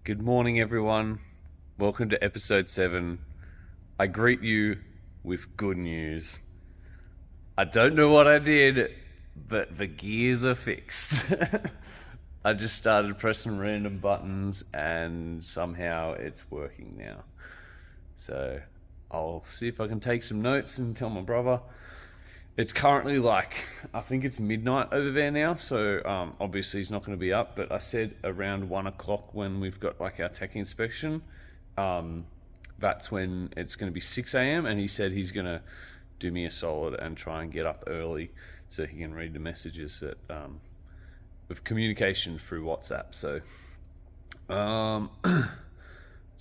Good morning, everyone. Welcome to episode 7. I greet you with good news. I don't know what I did, but the gears are fixed. I just started pressing random buttons and somehow it's working now. So I'll see if I can take some notes and tell my brother. It's currently I think it's midnight over there now, so obviously he's not going to be up, but I said around 1 o'clock when we've got our tech inspection, that's when it's going to be 6 a.m. and he said he's going to do me a solid and try and get up early so he can read the messages that of communication through WhatsApp. So just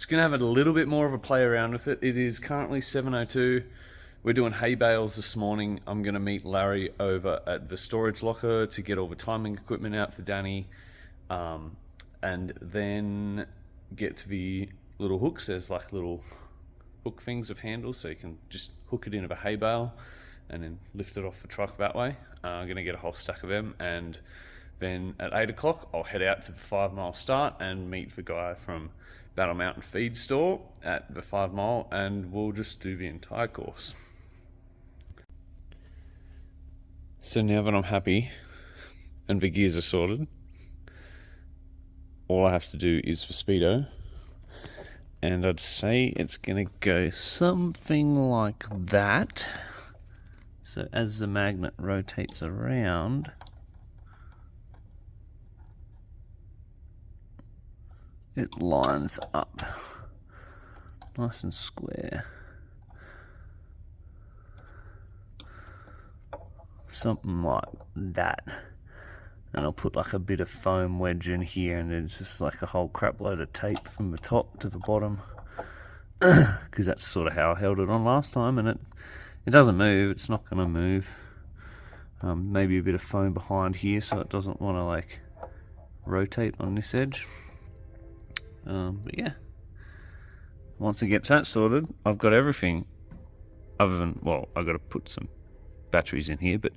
going to have a little bit more of a play around with it. It is currently 7:02. We're doing hay bales this morning. I'm going to meet Larry over at the storage locker to get all the timing equipment out for Danny, and then get to the little hooks. There's little hook things with handles, so you can just hook it into the hay bale and then lift it off the truck that way. I'm going to get a whole stack of them, and then at 8 o'clock I'll head out to the 5 Mile start and meet the guy from Battle Mountain Feed Store at the 5 Mile, and we'll just do the entire course. So now that I'm happy and the gears are sorted, all I have to do is the speedo, and I'd say it's gonna go something like that. So as the magnet rotates around, it lines up nice and square. Something like that. And I'll put a bit of foam wedge in here, and then it's just a whole crap load of tape from the top to the bottom, because that's sort of how I held it on last time, and it doesn't move. It's not going to move. Maybe a bit of foam behind here so it doesn't want to rotate on this edge. But yeah, once I get that sorted, I've got everything other than, I've got to put some batteries in here, but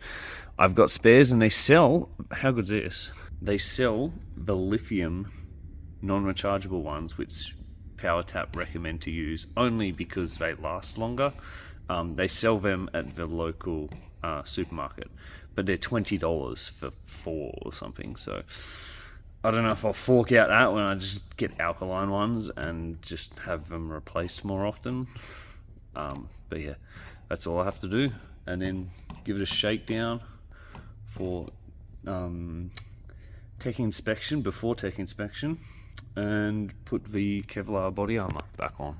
I've got spares, and they sell, how good's this? They sell the lithium non-rechargeable ones, which PowerTap recommend to use only because they last longer. They sell them at the local supermarket, but they're $20 for 4 or something, so I don't know if I'll fork out that when I just get alkaline ones and just have them replaced more often. But yeah, that's all I have to do, and then give it a shakedown for tech inspection, before tech inspection, and put the Kevlar body armor back on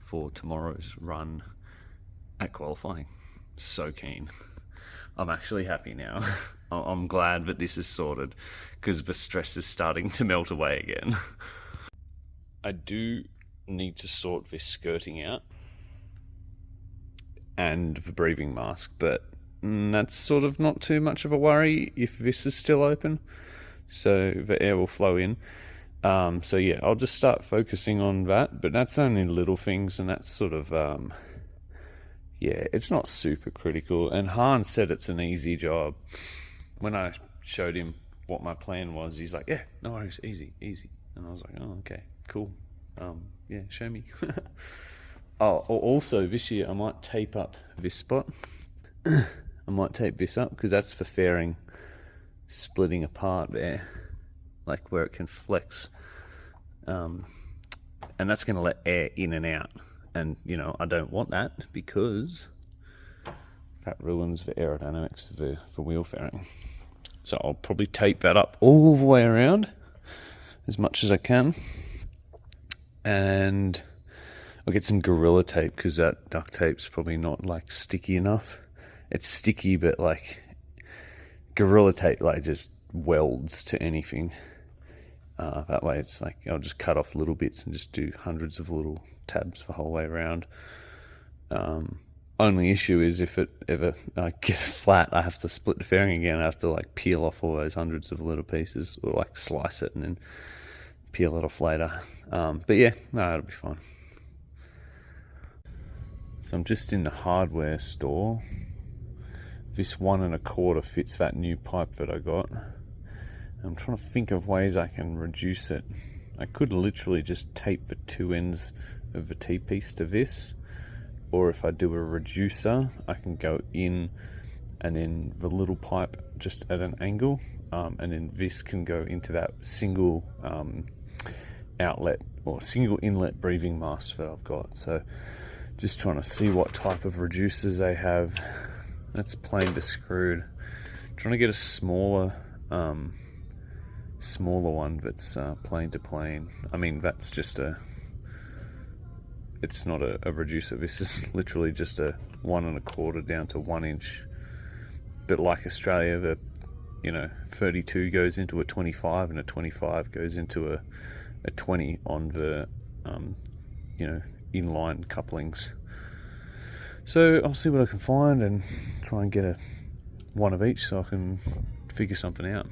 for tomorrow's run at qualifying. So keen. I'm actually happy now. I'm glad that this is sorted, because the stress is starting to melt away again. I do need to sort this skirting out and the breathing mask, but that's sort of not too much of a worry if this is still open, so the air will flow in. So yeah, I'll just start focusing on that, but that's only little things, and that's sort of yeah, it's not super critical, and Han said it's an easy job. When I showed him what my plan was, he's like, yeah, no worries, easy, and I was like, oh, okay, cool. Yeah, show me. Oh, also this year I might tape up this spot. I might tape this up, because that's the fairing splitting apart there, where it can flex, and that's going to let air in and out, and I don't want that, because that ruins the aerodynamics of the wheel fairing. So I'll probably tape that up all the way around as much as I can, and I'll get some Gorilla Tape, because that duct tape's probably not sticky enough. It's sticky, but Gorilla Tape just welds to anything. That way it's I'll just cut off little bits and just do hundreds of little tabs the whole way around. Only issue is if it ever get flat, I have to split the fairing again. I have to peel off all those hundreds of little pieces, or slice it and then peel it off later. But yeah, no, it'll be fine. So I'm just in the hardware store. This 1 1/4 fits that new pipe that I got. I'm trying to think of ways I can reduce it I could literally just tape the two ends of the T-piece to this, or if I do a reducer, I can go in and then the little pipe just at an angle, and then this can go into that single outlet or single inlet breathing mask that I've got. So just trying to see what type of reducers they have. That's plain to screwed. Trying to get a smaller one that's plain to plain. I mean, that's just it's not a reducer. This is literally just a 1 1/4 down to 1 inch. But like Australia, the 32 goes into a 25 and a 25 goes into a 20 on the inline couplings. So I'll see what I can find and try and get one of each so I can figure something out.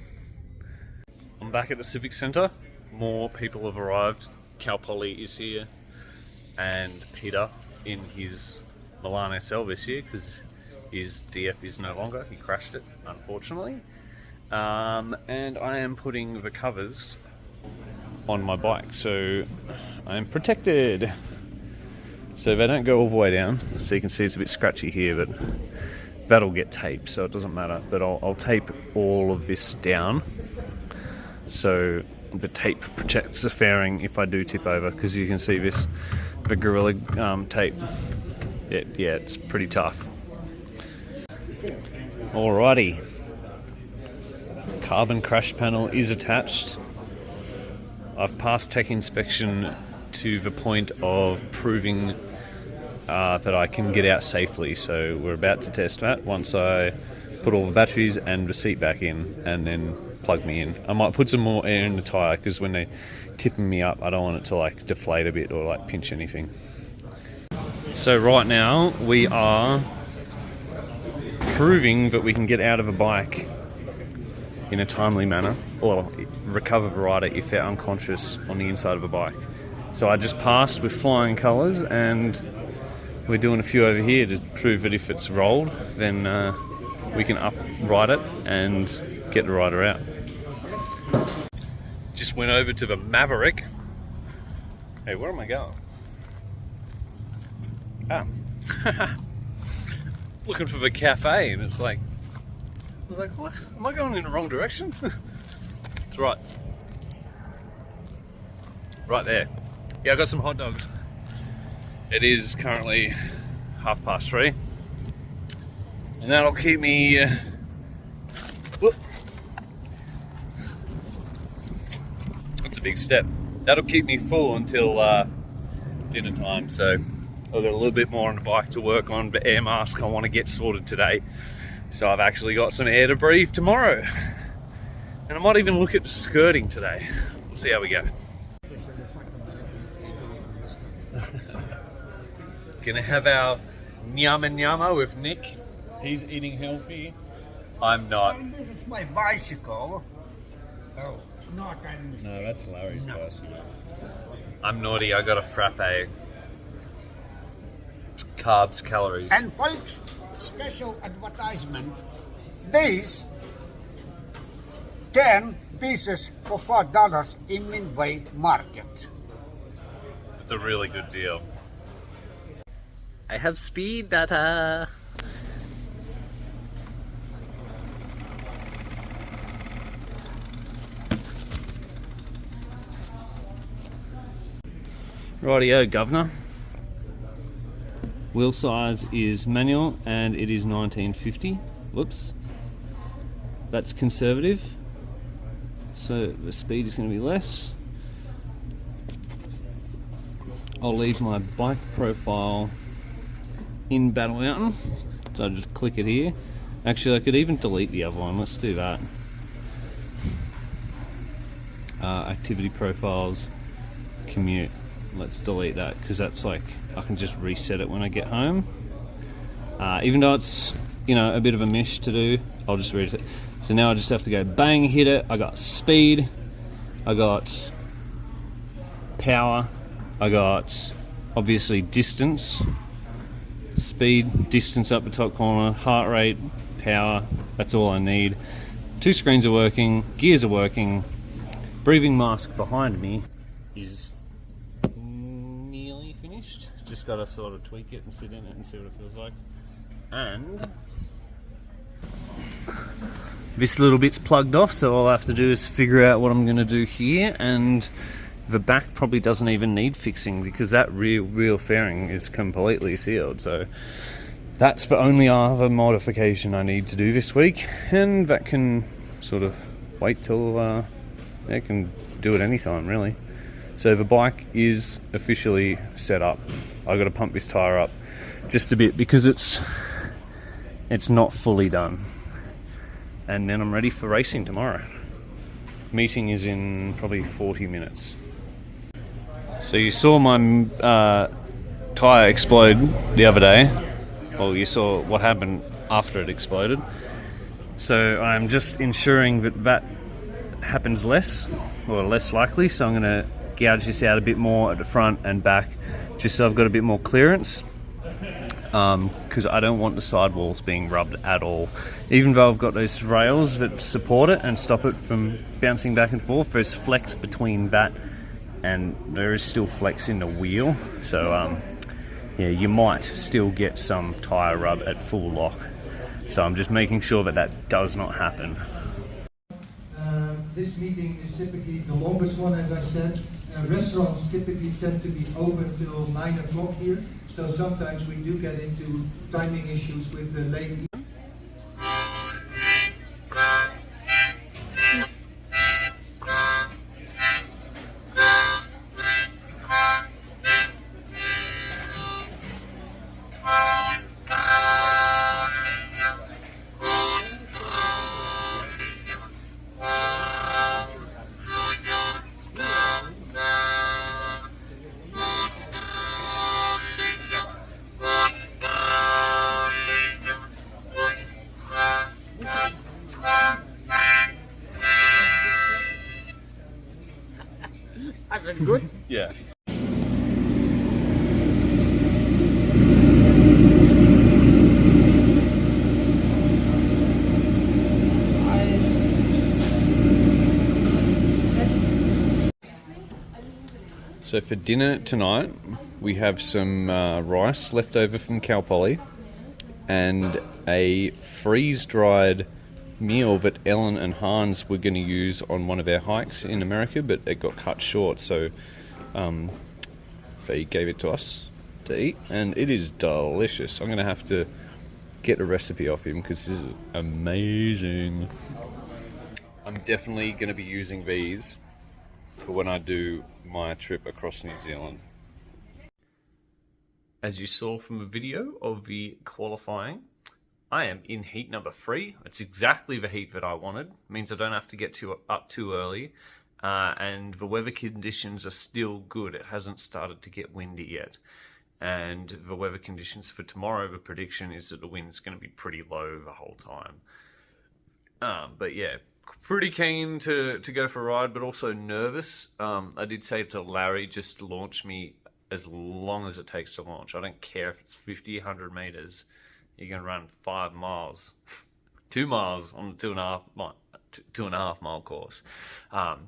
I'm back at the Civic Centre. More people have arrived. Cal Poly is here, and Peter in his Milan SL this year because his DF is no longer. He crashed it, unfortunately. And I am putting the covers on my bike, so I am protected. So they don't go all the way down. So you can see it's a bit scratchy here, but that'll get taped, so it doesn't matter. But I'll tape all of this down, so the tape protects the fairing if I do tip over, because you can see the Gorilla tape. Yeah, it's pretty tough. Alrighty. Carbon crash panel is attached. I've passed tech inspection to the point of proving that I can get out safely, so we're about to test that once I put all the batteries and the seat back in and then plug me in. I might put some more air in the tyre because when they're tipping me up I don't want it to like deflate a bit or like pinch anything. So right now we are proving that we can get out of a bike in a timely manner, or recover the rider if they're unconscious on the inside of a bike. So I just passed with flying colours, and we're doing a few over here to prove that if it's rolled, then we can upright it and get the rider out. Just went over to the Maverick. Hey, where am I going? Looking for the cafe, and it's like, I was like, what? Am I going in the wrong direction? It's right there. Yeah, I got some hot dogs. It is currently 3:30, and that'll keep me. That's a big step. That'll keep me full until dinner time. So I've got a little bit more on the bike to work on. The air mask I want to get sorted today, so I've actually got some air to breathe tomorrow. And I might even look at skirting today. We'll see how we go. Gonna have our nyama with Nick. He's eating healthy. I'm not. This is my bicycle. Oh, no, that's Larry's bicycle. I'm naughty. I got a frappe. Carbs, calories. And folks, special advertisement. These 10 pieces for $4 in Midway Market. It's a really good deal. I have speed data. Rightio, governor. Wheel size is manual and it is 1950. Whoops. That's conservative. So the speed is going to be less. I'll leave my bike profile in Battle Mountain. So I'll just click it here. Actually, I could even delete the other one. Let's do that. Activity profiles, commute. Let's delete that because that's like, I can just reset it when I get home. Even though it's, a bit of a mish to do, I'll just read it. So now I just have to go bang, hit it. I got speed, I got power, I got obviously distance, speed, distance up the top corner, heart rate, power, that's all I need. 2 screens are working, gears are working, breathing mask behind me is nearly finished. Just got to sort of tweak it and sit in it and see what it feels like. And this little bit's plugged off, so all I have to do is figure out what I'm going to do here, and the back probably doesn't even need fixing because that rear fairing is completely sealed. So that's the only other modification I need to do this week, and that can sort of wait till I can do it anytime really. So the bike is officially set up. I got to pump this tyre up just a bit because it's not fully done, and then I'm ready for racing tomorrow. Meeting is in probably 40 minutes. So you saw my tyre explode the other day. Well, you saw what happened after it exploded. So I'm just ensuring that happens less, or less likely. So I'm going to gouge this out a bit more at the front and back, just so I've got a bit more clearance. Because I don't want the sidewalls being rubbed at all. Even though I've got those rails that support it and stop it from bouncing back and forth, there's flex between that and there is still flex in the wheel. So yeah, you might still get some tyre rub at full lock. So I'm just making sure that does not happen. This meeting is typically the longest one, as I said. Restaurants typically tend to be open till 9 o'clock here, so sometimes we do get into timing issues with the late. That's good. Yeah. So for dinner tonight, we have some rice left over from Cal Poly and a freeze-dried meal that Ellen and Hans were going to use on one of our hikes in America, but it got cut short, so they gave it to us to eat, and it is delicious. I'm going to have to get a recipe off him because this is amazing. I'm definitely going to be using these for when I do my trip across New Zealand. As you saw from a video of the qualifying, I am in heat number 3. It's exactly the heat that I wanted. It means I don't have to get up too early. And the weather conditions are still good. It hasn't started to get windy yet. And the weather conditions for tomorrow, the prediction is that the wind's going to be pretty low the whole time. But yeah, pretty keen to go for a ride, but also nervous. I did say to Larry, just launch me as long as it takes to launch. I don't care if it's 50, 100 meters. You're going to run 5 miles, 2 miles on the 2.5 mile course.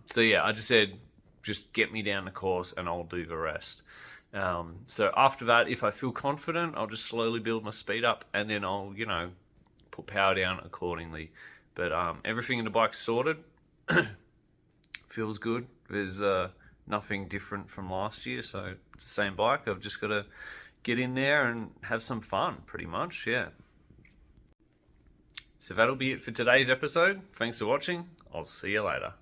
So yeah, I just said, just get me down the course and I'll do the rest. So after that, if I feel confident, I'll just slowly build my speed up and then I'll, put power down accordingly. But everything in the bike's sorted. Feels good. There's nothing different from last year, so it's the same bike. I've just got to get in there and have some fun, pretty much, yeah. So that'll be it for today's episode. Thanks for watching. I'll see you later.